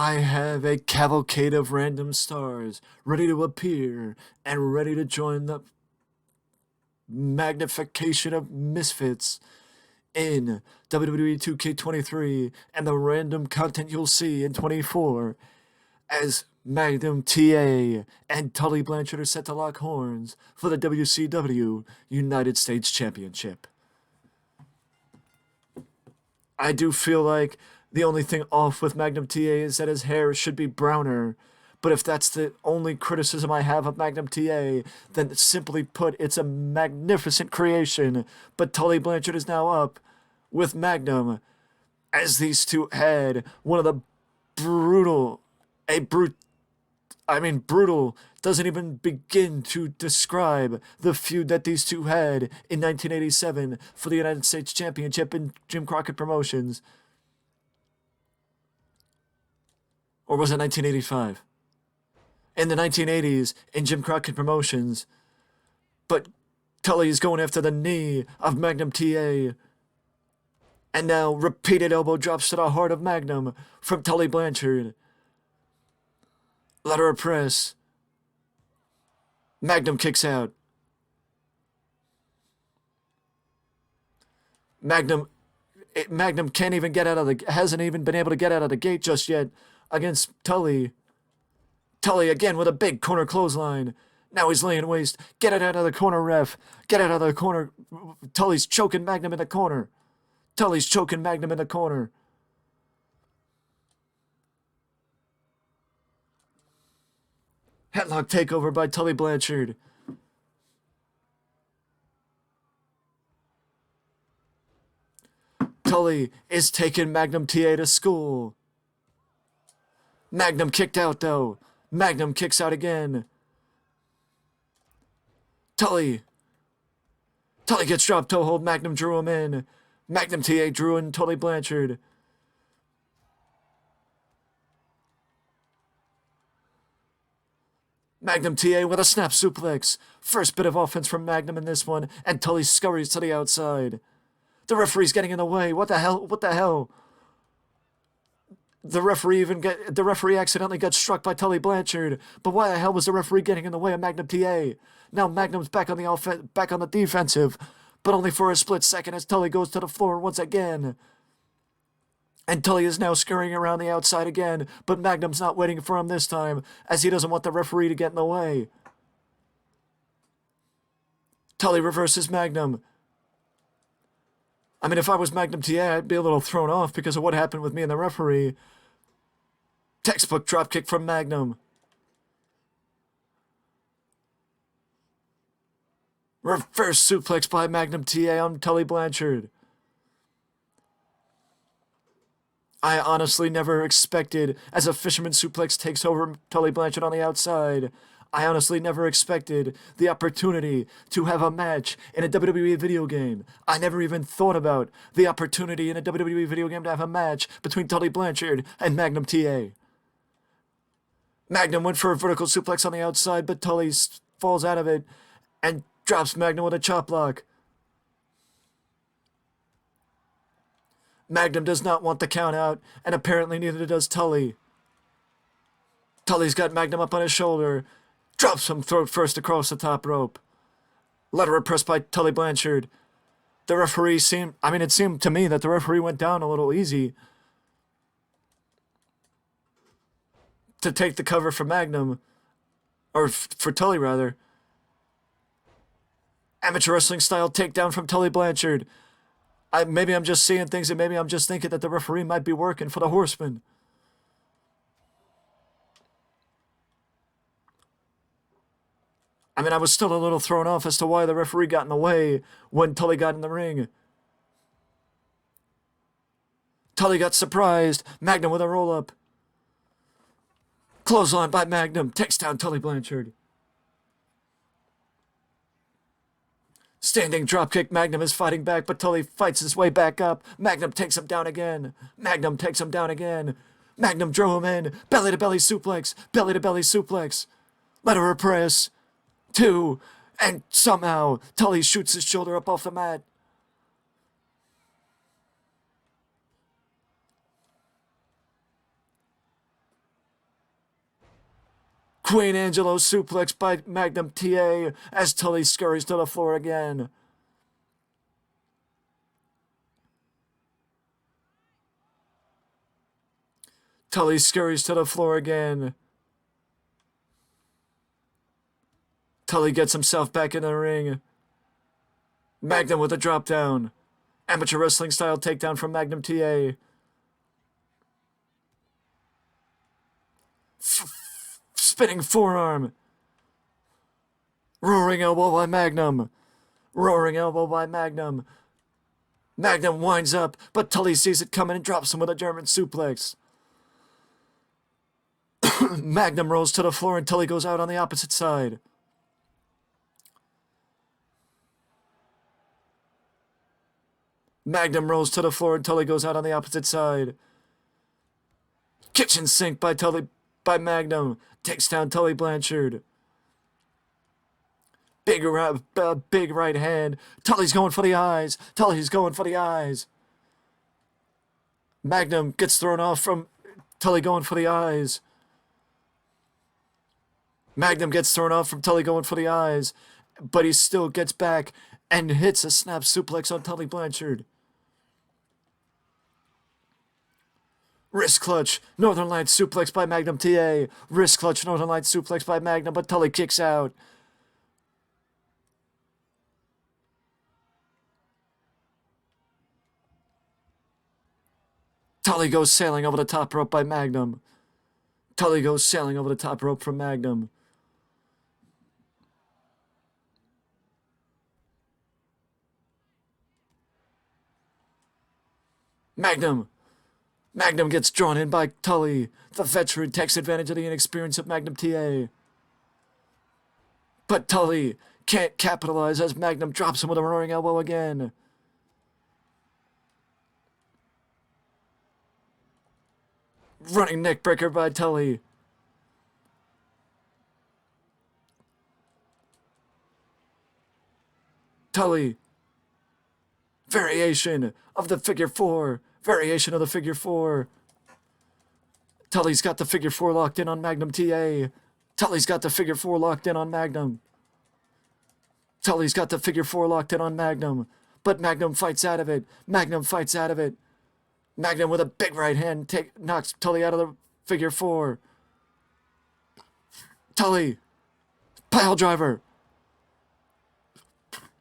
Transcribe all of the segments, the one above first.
I have a cavalcade of random stars ready to appear and ready to join the magnification of misfits in WWE 2K23 and the random content you'll see in 24 as Magnum TA and Tully Blanchard are set to lock horns for the WCW United States Championship. I do feel like the only thing off with Magnum TA is that his hair should be browner. But if that's the only criticism I have of Magnum TA, then simply put, it's a magnificent creation. But Tully Blanchard is now up with Magnum as these two had one of the brutal, brutal doesn't even begin to describe the feud that these two had in 1987 for the United States Championship in Jim Crockett Promotions. Or was it 1985? In the 1980s in Jim Crockett Promotions. But Tully is going after the knee of Magnum TA. And now repeated elbow drops to the heart of Magnum from Tully Blanchard. Let her press. Magnum kicks out. Magnum can't even get out of hasn't even been able to get out of the gate just yet against Tully. Tully again with a big corner clothesline. Now he's laying waste. Get it out of the corner, ref. Get it out of the corner. Tully's choking Magnum in the corner. Tully's choking Magnum in the corner. Headlock takeover by Tully Blanchard. Tully is taking Magnum TA to school. Magnum kicked out though. Magnum kicks out again. Tully gets dropped toe hold. Magnum drew him in. Magnum TA drew in Tully Blanchard. Magnum TA with a snap suplex. First bit of offense from Magnum in this one, and Tully scurries to the outside. The referee's getting in the way. What the hell? What the hell? The referee accidentally got struck by Tully Blanchard. But why the hell was the referee getting in the way of Magnum TA? Now Magnum's back on the defensive, but only for a split second as Tully goes to the floor once again. And Tully is now scurrying around the outside again, but Magnum's not waiting for him this time, as he doesn't want the referee to get in the way. Tully reverses Magnum. I mean, if I was Magnum TA, I'd be a little thrown off because of what happened with me and the referee. Textbook dropkick from Magnum. Reverse suplex by Magnum TA on Tully Blanchard. I honestly never expected, as a fisherman suplex takes over Tully Blanchard on the outside, I honestly never expected the opportunity to have a match in a WWE video game. I never even thought about the opportunity in a WWE video game to have a match between Tully Blanchard and Magnum TA. Magnum went for a vertical suplex on the outside, but Tully falls out of it and drops Magnum with a chop block. Magnum does not want the count out, and apparently neither does Tully. Tully's got Magnum up on his shoulder, drops him throat first across the top rope. Lateral press by Tully Blanchard. The referee it seemed to me that the referee went down a little easy to take the cover for Magnum, or for Tully rather. Amateur wrestling style takedown from Tully Blanchard. Maybe I'm just seeing things, and maybe I'm just thinking that the referee might be working for the Horseman. I mean, I was still a little thrown off as to why the referee got in the way when Tully got in the ring. Tully got surprised. Magnum with a roll-up. Clothesline by Magnum. Takes down Tully Blanchard. Standing dropkick. Magnum is fighting back, but Tully fights his way back up. Magnum takes him down again. Magnum takes him down again. Magnum drove him in. Belly-to-belly suplex. Belly-to-belly suplex. Let her press. 2. And somehow Tully shoots his shoulder up off the mat. Queen Angelo suplex by Magnum TA as Tully scurries to the floor again. Tully scurries to the floor again. Tully gets himself back in the ring. Magnum with a drop down. Amateur wrestling style takedown from Magnum TA. Spinning forearm. Roaring elbow by Magnum. Roaring elbow by Magnum. Magnum winds up, but Tully sees it coming and drops him with a German suplex. Magnum rolls to the floor and Tully goes out on the opposite side. Magnum rolls to the floor and Tully goes out on the opposite side. Kitchen sink by Magnum. Takes down Tully Blanchard. Big right hand. Tully's going for the eyes. Tully's going for the eyes. Magnum gets thrown off from Tully going for the eyes. Magnum gets thrown off from Tully going for the eyes, but he still gets back and hits a snap suplex on Tully Blanchard. Wrist clutch, Northern Light suplex by Magnum TA. Wrist clutch, Northern Light suplex by Magnum, but Tully kicks out. Tully goes sailing over the top rope by Magnum. Tully goes sailing over the top rope from Magnum. Magnum gets drawn in by Tully. The veteran takes advantage of the inexperience of Magnum TA. But Tully can't capitalize as Magnum drops him with a roaring elbow again. Running neckbreaker by Tully. Tully. Variation of the figure four. Variation of the figure four. Tully's got the figure four locked in on Magnum TA. Tully's got the figure four locked in on Magnum. Tully's got the figure four locked in on Magnum. But Magnum fights out of it. Magnum fights out of it. Magnum with a big right hand knocks Tully out of the figure four. Tully. Pile driver.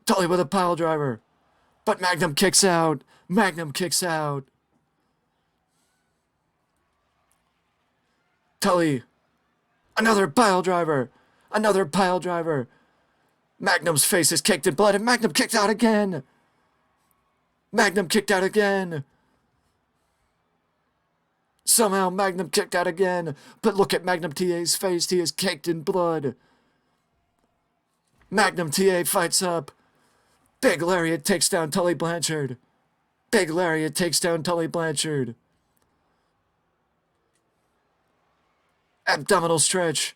Tully with a pile driver. But Magnum kicks out. Magnum kicks out. Tully. Another pile driver. Another pile driver. Magnum's face is kicked in blood and Magnum kicked out again. Magnum kicked out again. Somehow Magnum kicked out again. But look at Magnum TA's face. He is caked in blood. Magnum TA fights up. Big Lariat takes down Tully Blanchard. Big Lariat takes down Tully Blanchard. Abdominal stretch.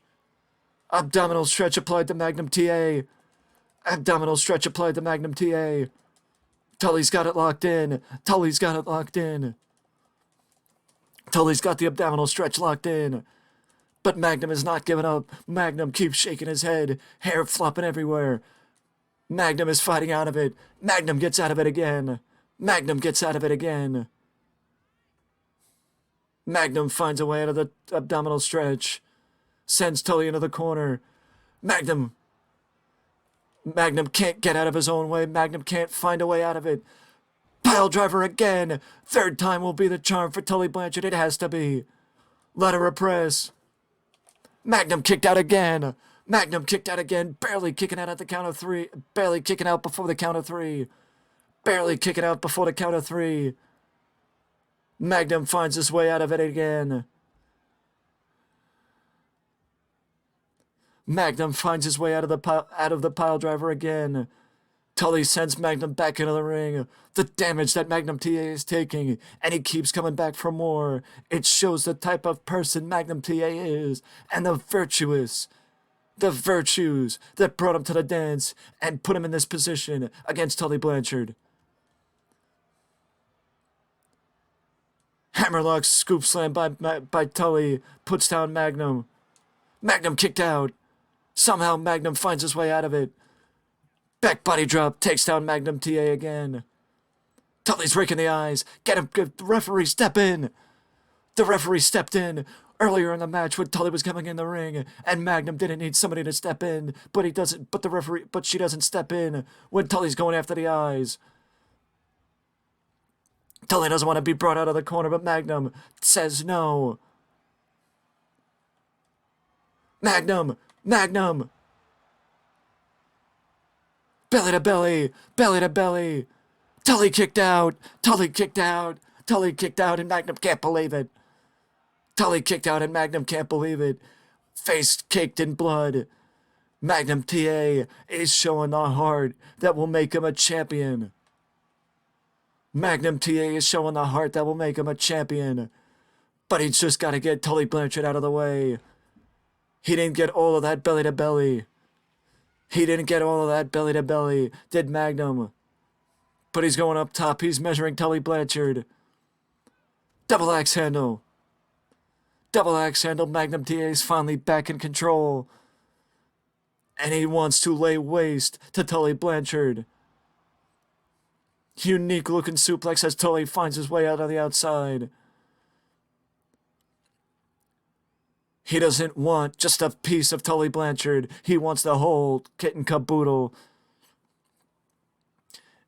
Abdominal stretch applied to Magnum TA. Abdominal stretch applied to Magnum TA. Tully's got it locked in. Tully's got it locked in. Tully's got the abdominal stretch locked in. But Magnum is not giving up. Magnum keeps shaking his head. Hair flopping everywhere. Magnum is fighting out of it. Magnum gets out of it again. Magnum gets out of it again. Magnum finds a way out of the abdominal stretch. Sends Tully into the corner. Magnum can't get out of his own way. Magnum can't find a way out of it. Pile driver again. Third time will be the charm for Tully Blanchard. It has to be. Lateral press. Magnum kicked out again. Magnum kicked out again. Barely kicking out at the count of three. Barely kicking out before the count of three. Barely kicking out before the count of three. Magnum finds his way out of it again. Magnum finds his way out of the pile driver again. Tully sends Magnum back into the ring. The damage that Magnum TA is taking, and he keeps coming back for more. It shows the type of person Magnum TA is, and the virtues that brought him to the dance and put him in this position against Tully Blanchard. Hammerlock scoop slam by Tully puts down Magnum. Magnum kicked out. Somehow Magnum finds his way out of it. Back body drop, takes down Magnum TA again. Tully's raking the eyes. Get him, the referee, step in. The referee stepped in earlier in the match when Tully was coming in the ring, and Magnum didn't need somebody to step in, but he doesn't. But she doesn't step in when Tully's going after the eyes. Tully doesn't want to be brought out of the corner, but Magnum says no. Magnum! Magnum! Belly to belly! Belly to belly! Tully kicked out! Tully kicked out! Tully kicked out, and Magnum can't believe it. Tully kicked out, and Magnum can't believe it. Face caked in blood. Magnum TA is showing the heart that will make him a champion. Magnum TA is showing the heart that will make him a champion. But he's just got to get Tully Blanchard out of the way. He didn't get all of that belly to belly. He didn't get all of that belly to belly, did Magnum. But he's going up top. He's measuring Tully Blanchard. Double axe handle. Double axe handle. Magnum TA is finally back in control. And he wants to lay waste to Tully Blanchard. Unique looking suplex as Tully finds his way out on the outside. He doesn't want just a piece of Tully Blanchard. He wants the whole kit and caboodle.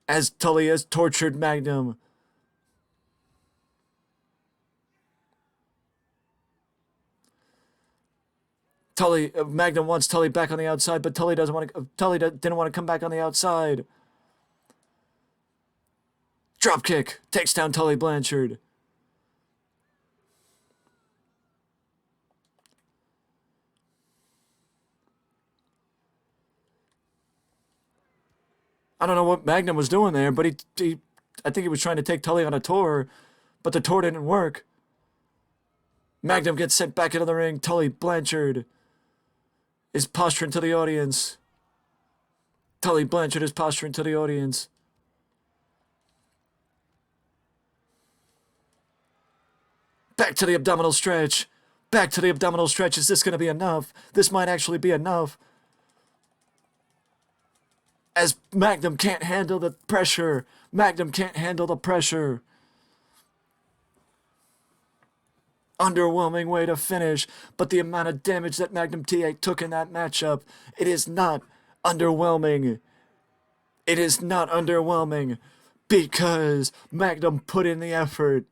As Tully has tortured Magnum. Magnum wants Tully back on the outside, but Tully didn't want to come back on the outside. Drop kick takes down Tully Blanchard. I don't know what Magnum was doing there, but I think he was trying to take Tully on a tour, but the tour didn't work. Magnum gets sent back into the ring. Tully Blanchard is posturing to the audience. Tully Blanchard is posturing to the audience. Back to the abdominal stretch. Back to the abdominal stretch. Is this going to be enough? This might actually be enough. As Magnum can't handle the pressure. Magnum can't handle the pressure. Underwhelming way to finish, but the amount of damage that Magnum TA took in that matchup, it is not underwhelming. It is not underwhelming because Magnum put in the effort.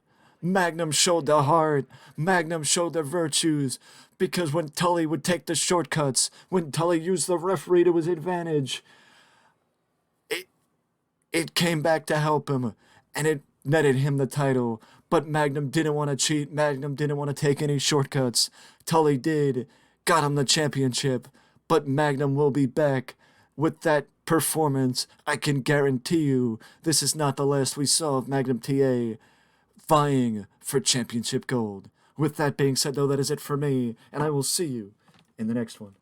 Magnum showed the heart. Magnum showed the virtues. Because when Tully would take the shortcuts, when Tully used the referee to his advantage, it came back to help him, and it netted him the title. But Magnum didn't want to cheat. Magnum didn't want to take any shortcuts. Tully did. Got him the championship. But Magnum will be back with that performance. I can guarantee you this is not the last we saw of Magnum TA vying for championship gold. With that being said, though, that is it for me, and I will see you in the next one.